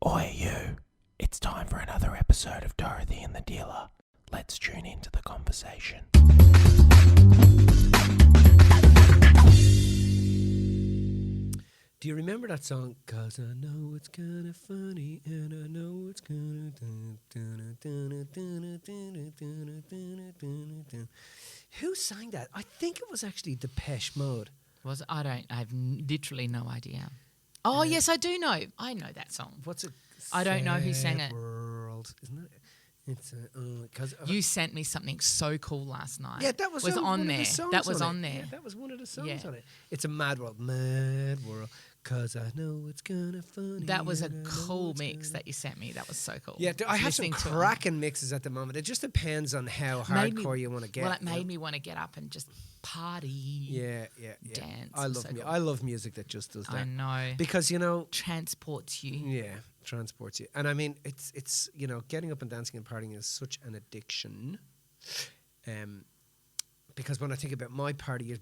Oi you, it's time for another episode of Dorothy and the Dealer. Let's tune into the conversation. Do you remember that song? 'Cause I know it's kind of funny and I know it's kind of... Who sang that? I think it was actually Depeche Mode. Was I have literally no idea. Oh yes, I do know. I know that song. What's it? I don't know who sang it. World, isn't it? It's because You sent me something so cool last night. yeah, that was on one there. Of the songs That was on on it. there. Yeah, that was one of the songs Yeah. on it. It's a mad world, 'cause I know it's kind of funny. That was a and I know cool it's mix kinda- that you sent me. That was so cool. Yeah, I have some Listening to it. cracking mixes at the moment. It just depends on how Made me- hardcore you want to get. Well, it you know? made me want to get up and just party. Yeah. Dance. I love So cool. I love music that just does that. I know. Because Transports you. yeah, transports you. And I mean, it's getting up and dancing and partying is such an addiction. Because when I think about my party years,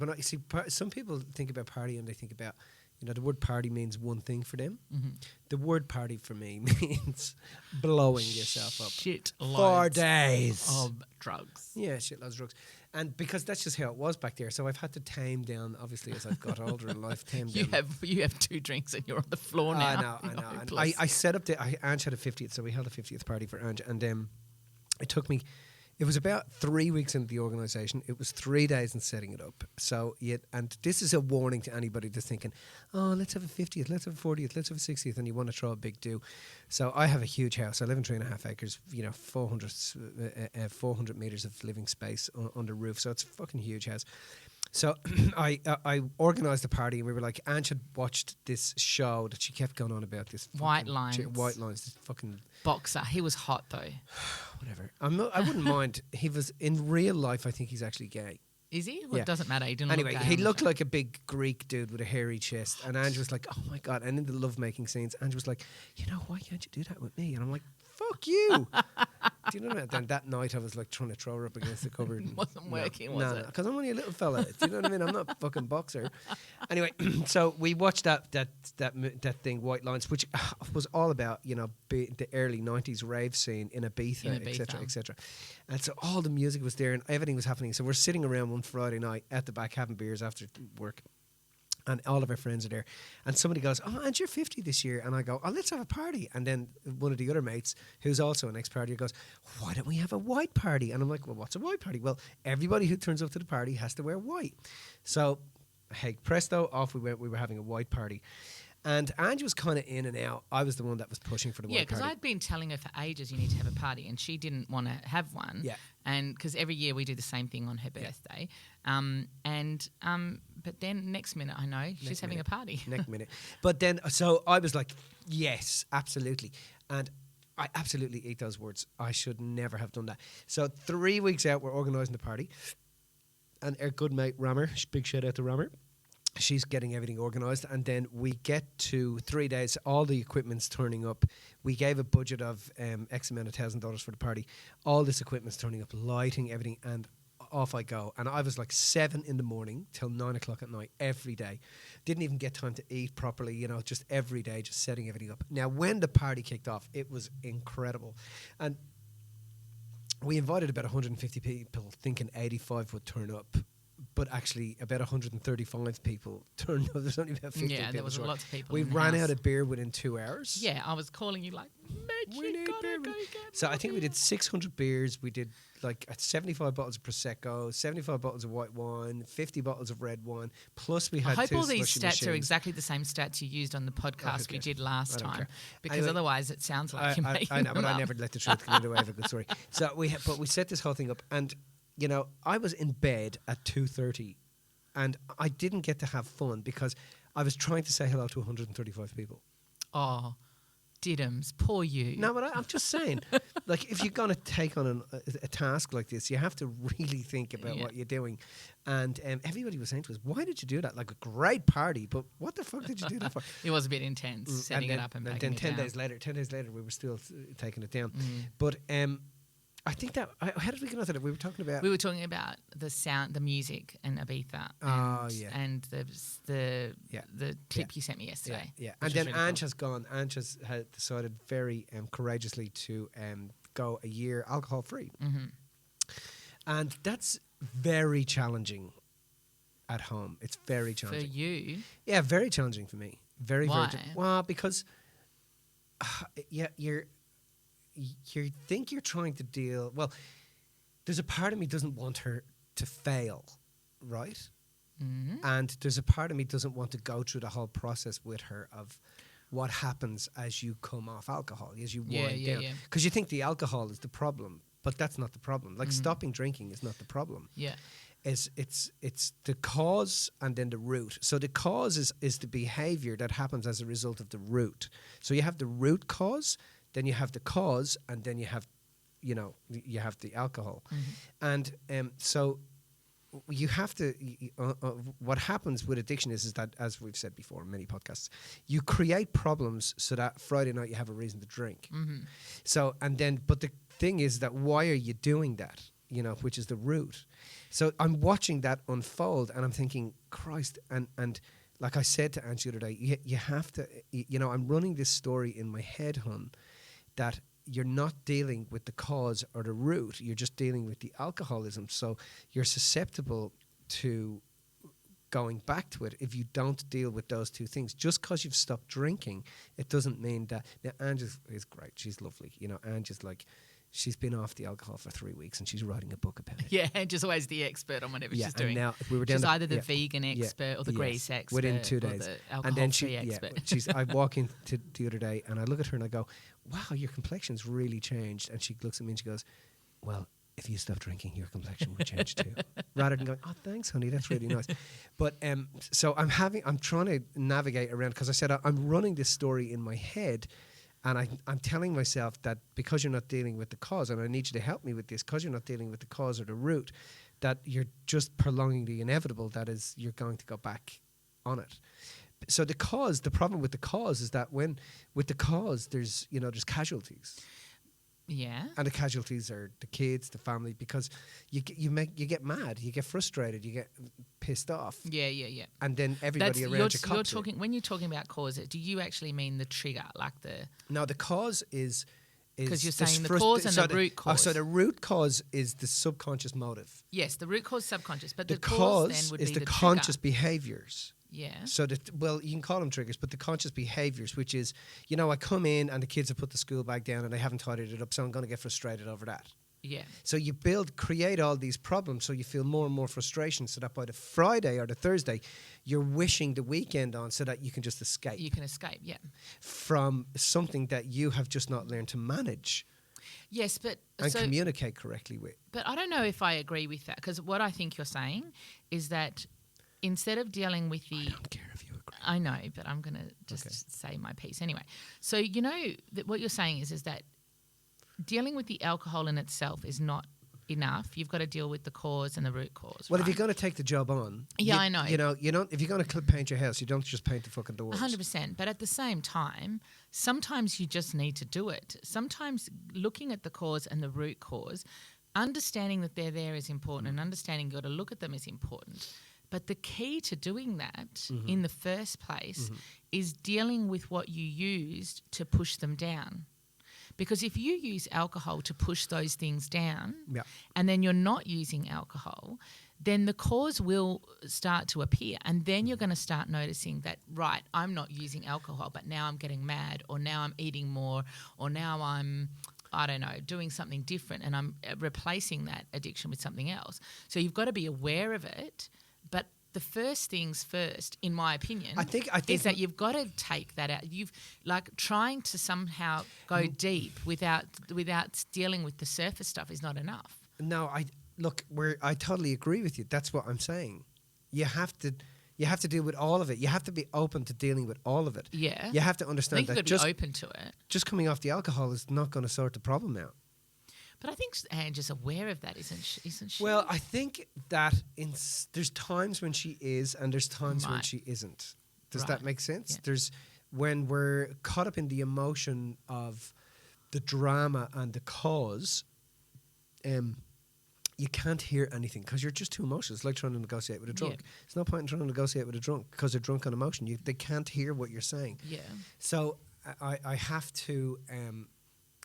some people think about party and they think about, the word party means one thing for them. Mm-hmm. The word party for me means blowing yourself up. Shit 4 loads days. of drugs. Yeah, shitloads of drugs. And because that's just how it was back there. So I've had to tame down, obviously, as I've got older in life, tame You down. have 2 drinks and you're on the floor now. I know. And I set up Ange had a 50th, so we held a 50th party for Ange. And it took me, it was about 3 weeks into the organisation. It was 3 days in setting it up. So, and this is a warning to anybody that's thinking, oh, let's have a 50th, let's have a 40th, let's have a 60th, and you want to throw a big do. So I have a huge house. I live in 3.5 acres, 400 metres of living space under roof. So it's a fucking huge house. So I organised the party and we were like, Ange had watched this show that she kept going on about, this White Lines. this fucking... Boxer. He was hot though. Whatever. I wouldn't mind. He was, in real life, I think he's actually gay. Is he? Well, Yeah. it doesn't matter. He didn't Anyway, look gay he on the looked show. like a big Greek dude with a hairy chest. And Ange was like, oh my God. And in the lovemaking scenes, Ange was like, why can't you do that with me? And I'm like, fuck you. Do you know what I mean? Then that night I was like trying to throw her up against the cupboard. It wasn't working, was it? Because I'm only a little fella. Do you know what I mean? I'm not a fucking boxer. Anyway, so we watched that thing, White Lines, which was all about, the early 90s rave scene in Ibiza, etc., etc. And so all the music was there and everything was happening. So we're sitting around one Friday night at the back having beers after work. And all of our friends are there. And somebody goes, oh, and you're 50 this year. And I go, oh, let's have a party. And then one of the other mates, who's also an ex-partier, goes, why don't we have a white party? And I'm like, well, what's a white party? Well, everybody who turns up to the party has to wear white. So, hey, presto, off we went. We were having a white party. And Ange was kind of in and out. I was the one that was pushing for the white because party. I'd been telling her for ages you need to have a party, and she didn't want to have one. Yeah. And because every year we do the same thing on her birthday, but then next minute I know she's having a party. Next minute. But then, so I was like, yes, absolutely. And I absolutely ate those words. I should never have done that. So 3 weeks out, we're organising the party. And our good mate, Rammer, big shout out to Rammer. She's getting everything organised. And then we get to 3 days, all the equipment's turning up. We gave a budget of X amount of $1,000 for the party. All this equipment's turning up, lighting, everything, and off I go. And I was like 7 a.m. till 9 o'clock at night every day. Didn't even get time to eat properly, just every day, just setting everything up. Now, when the party kicked off, it was incredible. And we invited about 150 people, thinking 85 would turn up. But actually, about 135 people turned up. There's only about 50 people. Yeah, there was short. lots of people. We in the ran house. out of beer within 2 hours. Yeah, I was calling you like, Mitch, We you need gotta beer. go get So more I think we beer." did 600 beers. We did like 75 bottles of Prosecco, 75 bottles of white wine, 50 bottles of red wine. Plus we I had hope 2 all these slushy stats are machines. exactly the same stats you used on the podcast we Okay. did last I don't time, care. because Anyway, otherwise it sounds like you're making I know, but them I up. never let the truth get in the way of a good story. So we set this whole thing up, and I was in bed at 2:30, and I didn't get to have fun because I was trying to say hello to 135 people. Oh, diddums, poor you. No, but I'm just saying, like, if you're going to take on a task like this, you have to really think about what you're doing. And everybody was saying to us, why did you do that? Like, a great party, but what the fuck did you do that for? It was a bit intense, setting it up and then backing 10 it down. days later, we were still taking it down. But I think that how did we get onto that? We were talking about. We were talking about the sound, the music, and Ibiza. And the clip you sent me yesterday. Yeah. And then Ange has gone. Ange has decided very courageously to go a year alcohol free, and that's very challenging at home. It's very challenging for you. Yeah, very challenging for me. Very Why? Well, because you think you're trying to deal. Well, there's a part of me doesn't want her to fail, right? And there's a part of me doesn't want to go through the whole process with her of what happens as you come off alcohol, as you wind down. Because you think the alcohol is the problem, but that's not the problem. Like stopping drinking is not the problem. Yeah. It's the cause and then the root. So the cause is the behaviour that happens as a result of the root. So you have the root cause, then you have the cause, and then you have the alcohol. And so you have to what happens with addiction is that, as we've said before in many podcasts, you create problems so that Friday night you have a reason to drink. So but the thing is that why are you doing that, which is the root. So I'm watching that unfold and I'm thinking, Christ, and like I said to Ange the other day, you have to, I'm running this story in my head, hon, that you're not dealing with the cause or the root, you're just dealing with the alcoholism. So you're susceptible to going back to it if you don't deal with those two things. Just because you've stopped drinking, it doesn't mean that. Now, Ange is great. She's lovely. Ange is like, she's been off the alcohol for 3 weeks and she's writing a book about it. Yeah, Ange always the expert on whatever she's doing. Now we were down she's either the vegan expert or the grease expert. Within 2 days. Or the alcohol-free expert. I walk into the other day and I look at her and I go, wow, your complexion's really changed. And she looks at me and she goes, well, if you stop drinking, your complexion will change too. Rather than going, oh, thanks, honey, that's really nice. But so I'm trying to navigate around, because I said I'm running this story in my head. And I'm telling myself that because you're not dealing with the cause, and I need you to help me with this, because you're not dealing with the cause or the root, that you're just prolonging the inevitable, that is, you're going to go back on it. So the problem with the cause is that with the cause, there's casualties. Yeah. And the casualties are the kids, the family, because you get mad, you get frustrated, you get pissed off. Yeah. And then everybody around you cops it. When you're talking about cause, do you actually mean the trigger, like the? No, the cause is because you're saying the cause and the root cause. So the root cause is the subconscious motive. Yes, the root cause subconscious, but the cause then would is be the the conscious trigger. behaviours. Yeah. So you can call them triggers, but the conscious behaviours, which is, I come in and the kids have put the school bag down and they haven't tidied it up, so I'm going to get frustrated over that. Yeah. So you create all these problems, so you feel more and more frustration, so that by the Friday or the Thursday, you're wishing the weekend on so that you can just escape. You can escape, yeah. From something that you have just not learned to manage. Yes, but and communicate correctly with. But I don't know if I agree with that, because what I think you're saying is that instead of dealing with the... I don't care if you agree. I know, but I'm going to just say my piece anyway. So, what you're saying is that dealing with the alcohol in itself is not enough. You've got to deal with the cause and the root cause. Well, right? if you're going to take the job on... Yeah, I know. You don't. If you're going to paint your house, you don't just paint the fucking doors. 100%. But at the same time, sometimes you just need to do it. Sometimes looking at the cause and the root cause, understanding that they're there is important, and understanding you've got to look at them is important. But the key to doing that in the first place is dealing with what you used to push them down. Because if you use alcohol to push those things down and then you're not using alcohol, then the cause will start to appear. And then you're going to start noticing that, right, I'm not using alcohol, but now I'm getting mad, or now I'm eating more, or now I'm... I don't know, doing something different, and I'm replacing that addiction with something else. So you've got to be aware of it. But the first things first, in my opinion, I think is that you've got to take that out. You've trying to somehow go deep without dealing with the surface stuff is not enough. No, I totally agree with you. That's what I'm saying. You have to deal with all of it. You have to be open to dealing with all of it. Yeah. You have to understand that you've got to be open to it. Just coming off the alcohol is not going to sort the problem out. But I think Ange is aware of that, isn't she? Well, I think that there's times when she is and there's times when she isn't. Does that make sense? Yeah. There's when we're caught up in the emotion of the drama and the cause, you can't hear anything because you're just too emotional. It's like trying to negotiate with a drunk. Yeah. There's no point in trying to negotiate with a drunk because they're drunk on emotion. They can't hear what you're saying. Yeah. So I have to.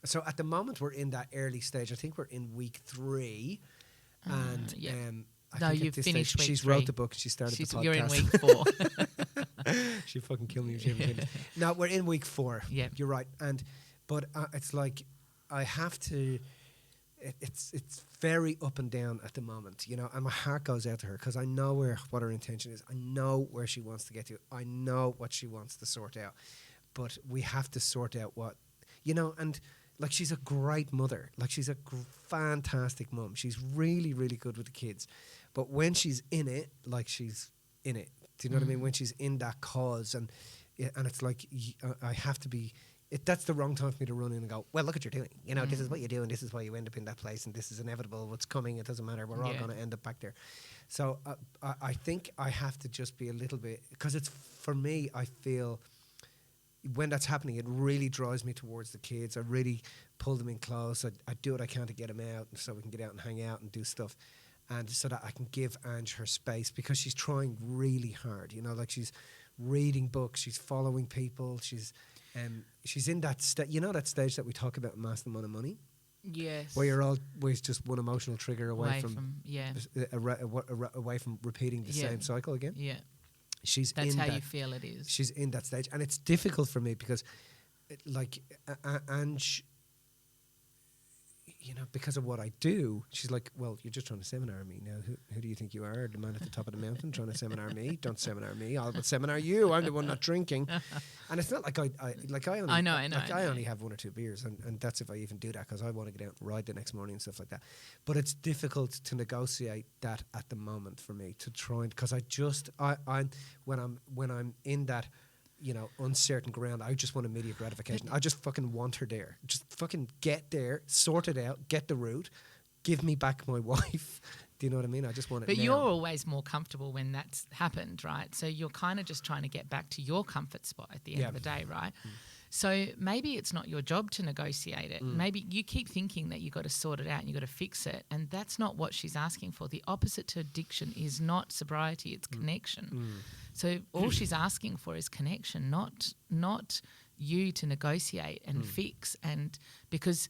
So at the moment we're in that early stage. I think we're in week 3, and yeah. I No, think at you've this finished stage, week she's 3. wrote the book. She started the podcast. You're in week 4. She'd fucking kill me if she ever finished. No, we're in week 4. Yeah. You're right. But it's like I have to. It's very up and down at the moment, you know, and my heart goes out to her because I know what her intention is. I know where she wants to get to. I know what she wants to sort out. But we have to sort out what, you know, and like she's a great mother. Like she's a fantastic mum. She's really, really good with the kids. But when she's in it, like she's in it. Do you know what I mean? When she's in that cause and it's like I have to be... that's the wrong time for me to run in and go, well, look what you're doing. You know, this is what you do and this is why you end up in that place and this is inevitable. What's coming, it doesn't matter. We're all going to end up back there. So I think I have to just be a little bit... Because it's, for me, I feel... When that's happening, it really drives me towards the kids. I really pull them in close. I do what I can to get them out so we can get out and hang out and do stuff. And so that I can give Ange her space because she's trying really hard. You know, like she's reading books, she's following people, she's in that you know that stage that we talk about in Master Amount of Money? Yes. Where you're always just one emotional trigger away from away from repeating the same cycle again. Yeah. That's how you feel it is. She's in that stage. And it's difficult for me because, Ange, you know, because of what I do, she's like, well, you're just trying to seminar me. Now, who do you think you are? The man at the top of the mountain trying to seminar me? Don't seminar me. I'll seminar you. I'm the one not drinking. And it's not like I only have 1 or 2 beers. And that's if I even do that because I want to get out and ride the next morning and stuff like that. But it's difficult to negotiate that at the moment for me to try and, because when I'm in that, you know, uncertain ground, I just want immediate gratification. I just fucking want her there. Just fucking get there, sort it out, get the route, give me back my wife. Do you know what I mean? I just want it But now. you're always more comfortable when that's happened, right? So you're kind of just trying to get back to your comfort spot at the end of the day, right? So maybe it's not your job to negotiate it. Maybe you keep thinking that you got to sort it out and you got to fix it, and that's not what she's asking for. The opposite to addiction is not sobriety; it's connection. So all she's asking for is connection, not you to negotiate and fix. And because,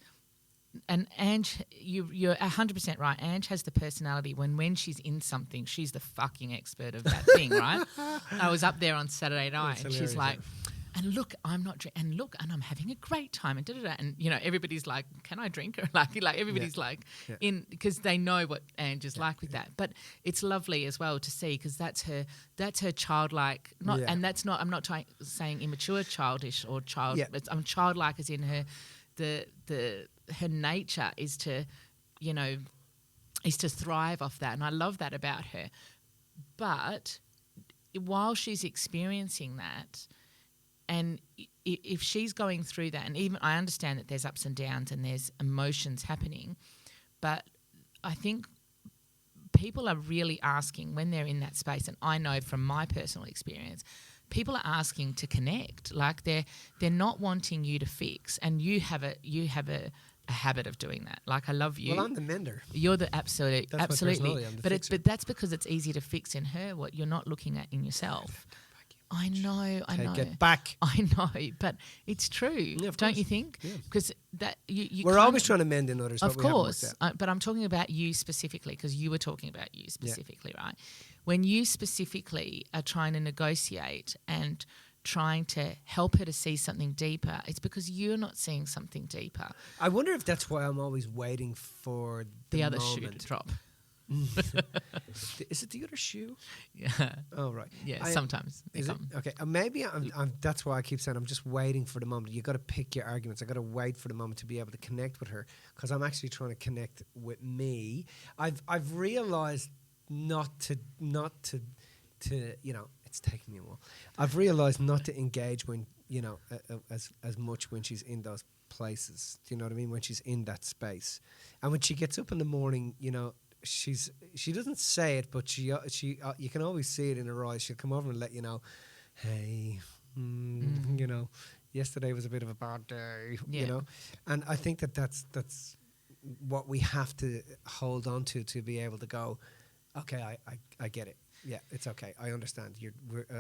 and Ange, you're 100% right. Ange has the personality when she's in something, she's the fucking expert of that thing, right? I was up there on Saturday night, and she's like. And look, I'm not drinking. And look, and I'm having a great time. And da-da-da. And, you know, everybody's like, can I drink? Or like everybody's in, because they know what Ange is like with that. But it's lovely as well to see because that's her childlike, and that's not, I'm not saying immature, childish or child. Yeah. I'm childlike as in her, her nature is to, you know, is to thrive off that. And I love that about her. But while she's experiencing that, and if she's going through that, and even I understand that there's ups and downs and there's emotions happening, but I think people are really asking when they're in that space, and I know from my personal experience, people are asking to connect. Like they're not wanting you to fix, and you have a habit of doing that. Like I love you. Well, I'm the mender. You're the absolutely. I'm the But that's because it's easy to fix in her what you're not looking at in yourself. I know. Take it back. I know, but it's true, don't you think? Because we're always trying to mend in others. Of course, but I'm talking about you specifically because you were talking about you specifically, right? When you specifically are trying to negotiate and trying to help her to see something deeper, it's because you're not seeing something deeper. I wonder if that's why I'm always waiting for the other moment. shoe to drop. Is it the other shoe? Yeah. Oh, right. Yeah, sometimes. Is it? Okay. Maybe that's why I keep saying I'm just waiting for the moment. You got to pick your arguments. I got to wait for the moment to be able to connect with her because I'm actually trying to connect with me. I've realized not to you know, it's taken me a while. I've realized not to engage when, you know, as much when she's in those places. Do you know what I mean? When she's in that space. And when she gets up in the morning, you know, she doesn't say it, but she you can always see it in her eyes. She'll come over and let you know, hey, you know, yesterday was a bit of a bad day, you know. And I think that's what we have to hold on to be able to go, okay, I get it. Yeah, it's okay. I understand.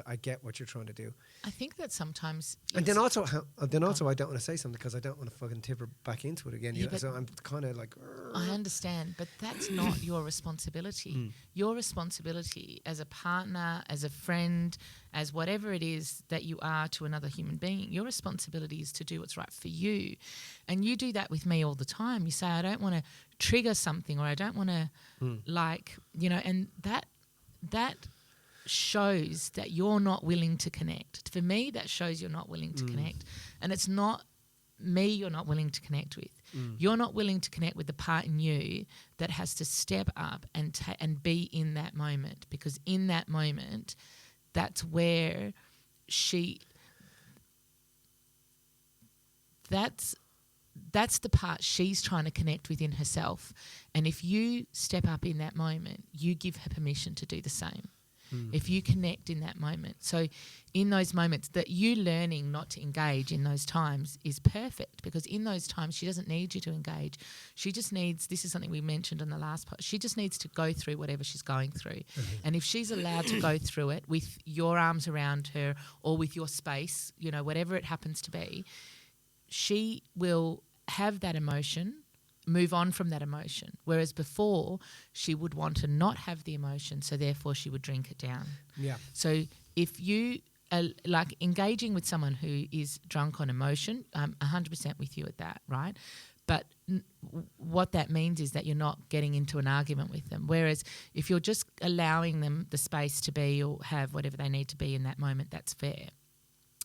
I get what you're trying to do. I think that sometimes... And then also, I don't want to say something because I don't want to fucking tip her back into it again. Yeah, So I'm kind of like... I understand, but that's not your responsibility. Your responsibility as a partner, as a friend, as whatever it is that you are to another human being, your responsibility is to do what's right for you. And you do that with me all the time. You say, I don't want to trigger something, or I don't want to and that shows that you're not willing to connect. For me, that shows you're not willing to connect. And it's not me you're not willing to connect with. You're not willing to connect with the part in you that has to step up and be in that moment, because in that moment, that's where that's the part she's trying to connect with in herself. And if you step up in that moment, you give her permission to do the same. If you connect in that moment. So in those moments, that you learning not to engage in those times is perfect, because in those times she doesn't need you to engage. She just needs, this is something we mentioned in the last part, she just needs to go through whatever she's going through. And if she's allowed to go through it with your arms around her or with your space, whatever it happens to be, she will have that emotion, move on from that emotion. Whereas before, she would want to not have the emotion, so therefore she would drink it down. Yeah. So if you are like engaging with someone who is drunk on emotion, I'm 100% with you at that, right? But what that means is that you're not getting into an argument with them. Whereas if you're just allowing them the space to be or have whatever they need to be in that moment, that's fair.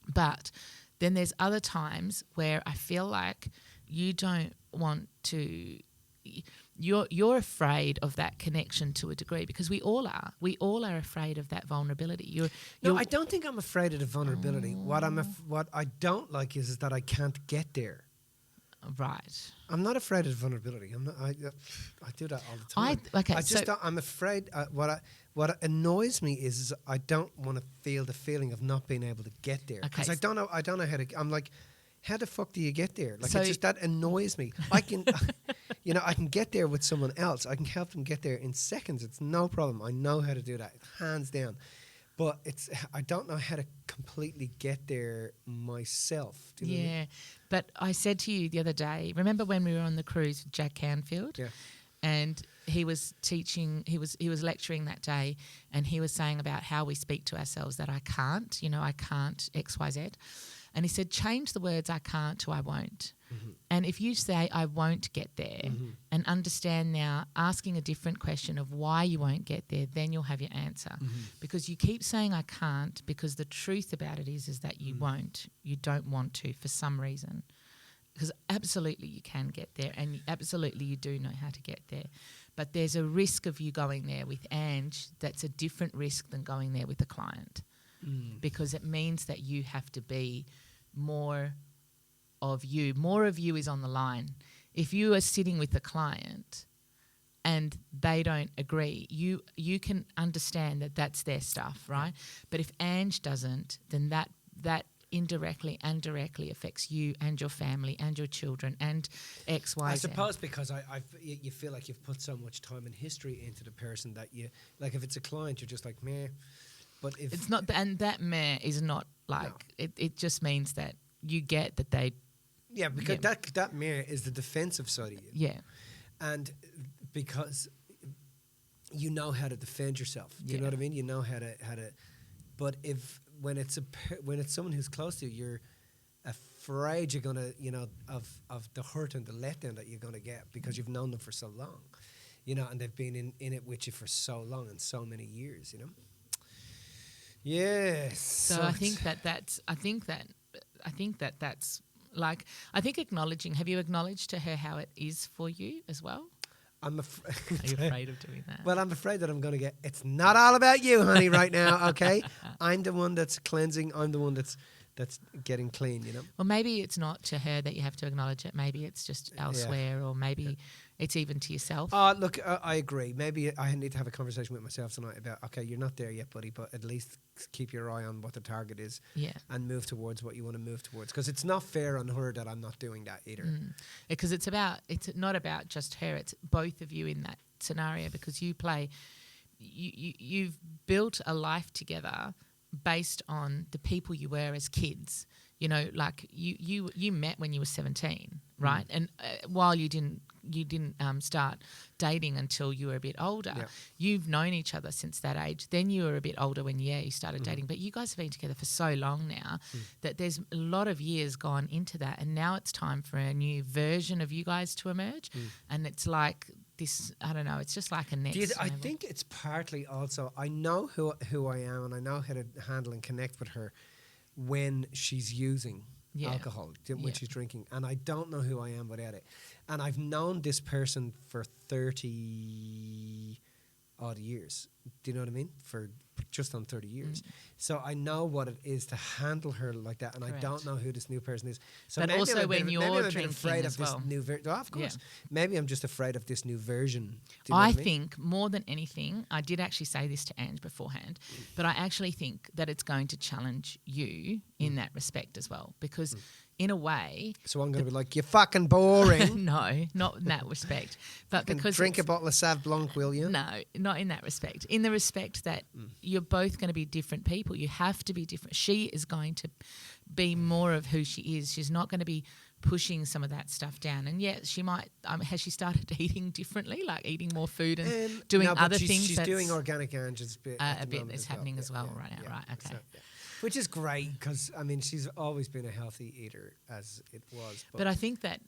But then there's other times where I feel like you don't want to, you're afraid of that connection to a degree, because we all are. We all are afraid of that vulnerability. I don't think I'm afraid of the vulnerability. What I don't like is that I can't get there. Right. I'm not afraid of vulnerability. I'm not. I do that all the time. I'm afraid. What annoys me is I don't want to feel the feeling of not being able to get there, because I don't know how to. I'm like, how the fuck do you get there? Like, it's just that annoys me. I can, I can get there with someone else. I can help them get there in seconds. It's no problem. I know how to do that, hands down. But I don't know how to completely get there myself. Do you know what I mean? But I said to you the other day, remember when we were on the cruise with Jack Canfield? Yeah. And he was teaching, he was lecturing that day, and he was saying about how we speak to ourselves, that I can't, I can't X, Y, Z. And he said, change the words I can't to I won't. Mm-hmm. And if you say I won't get there, and understand now, asking a different question of why you won't get there, then you'll have your answer. Because you keep saying I can't, because the truth about it is that you won't. You don't want to for some reason. Because absolutely you can get there, and absolutely you do know how to get there. But there's a risk of you going there with Ange that's a different risk than going there with a client. Because it means that you have to be more of you. More of you is on the line. If you are sitting with a client and they don't agree, you can understand that that's their stuff, right? But if Ange doesn't, then that indirectly and directly affects you and your family and your children and X, Y, Z. I suppose because you feel like you've put so much time and history into the person that you, like, if it's a client, you're just like, meh. But if it's not, and that meh is not like, it just means that you get that they... Yeah, because that meh is the defensive side of you. Yeah. And because you know how to defend yourself. Do you know what I mean? You know how to... But when it's someone who's close to you, you're afraid you're gonna, of the hurt and the letdown that you're gonna get, because you've known them for so long, and they've been in it with you for so long and so many years, Yes. So I think that's like, I think acknowledging. Have you acknowledged to her how it is for you as well? I'm Are you afraid of doing that? Well, I'm afraid that I'm going to get, it's not all about you, honey, right now, okay? I'm the one that's cleansing. I'm the one that's getting clean, Well, maybe it's not to her that you have to acknowledge it. Maybe it's just elsewhere, or maybe It's even to yourself. Look, I agree. Maybe I need to have a conversation with myself tonight about, okay, you're not there yet, buddy, but at least keep your eye on what the target is and move towards what you want to move towards. Because it's not fair on her that I'm not doing that either. Because it's not about just her, it's both of you in that scenario, because you've built a life together based on the people you were as kids. You know, like you met when you were 17, right? And while you didn't start dating until you were a bit older, you've known each other since that age. Then you were a bit older when you started dating. But you guys have been together for so long now that there's a lot of years gone into that, and now it's time for a new version of you guys to emerge. And it's like this, I don't know, it's just like a next I think it's partly also, I know who I am, and I know how to handle and connect with her when she's using alcohol, when she's drinking, and I don't know who I am without it. And I've known this person for 30 odd years. Do you know what I mean? For just on 30 years. So I know what it is to handle her like that, and I don't know who this new person is. So but also when you're drinking afraid as of this well. new of course. Maybe I'm just afraid of this new version. Do you know I what I mean? think more than anything, I did actually say this to Ange beforehand, but I actually think that it's going to challenge you in that respect as well, because in a way... So I'm going to be like, you're fucking boring. No, not in that respect. But because drink a bottle of Sauv Blanc, will you? No, not in that respect. In the respect that you're both going to be different people. You have to be different. She is going to be more of who she is. She's not going to be pushing some of that stuff down. And yet she might... has she started eating differently, like eating more food and doing other things? She's doing organic Ange's bit. A bit that's happening as well right now. Right, okay. So, which is great because, I mean, she's always been a healthy eater as it was. But I think that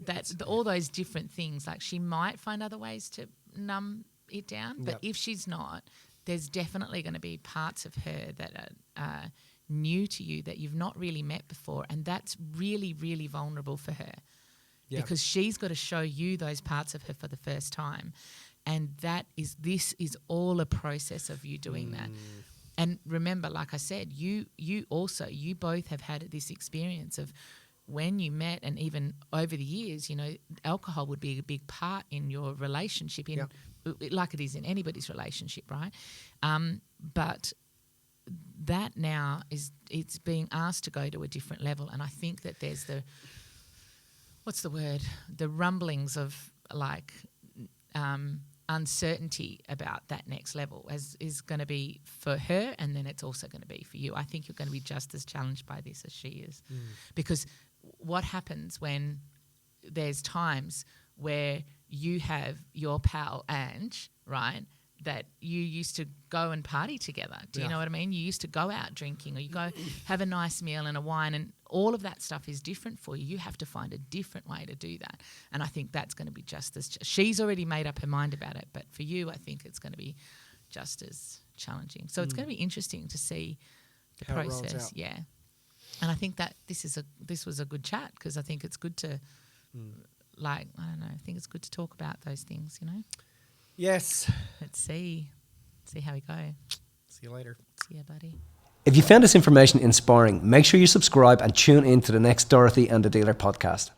all those different things, like she might find other ways to numb it down. But if she's not, there's definitely going to be parts of her that are new to you that you've not really met before. And that's really, really vulnerable for her because she's got to show you those parts of her for the first time. And this is all a process of you doing that. And remember, like I said, you both have had this experience of when you met, and even over the years, you know, alcohol would be a big part in your relationship, like it is in anybody's relationship, right? But that now it's being asked to go to a different level, and I think that there's the rumblings of like uncertainty about that next level is going to be for her, and then it's also going to be for you. I think you're going to be just as challenged by this as she is, because what happens when there's times where you have your pal Ange, right, that you used to go and party together. Do you know what I mean? You used to go out drinking, or you go have a nice meal and a wine, and all of that stuff is different for you. You have to find a different way to do that. And I think that's going to be just as... she's already made up her mind about it, but for you, I think it's going to be just as challenging. So it's going to be interesting to see the how process. Yeah. And I think that this was a good chat, because I think it's good to, I don't know, I think it's good to talk about those things, you know? Yes. Let's see how we go. See you later. See ya, buddy. If you found this information inspiring, make sure you subscribe and tune in to the next Dorothy and the Dealer podcast.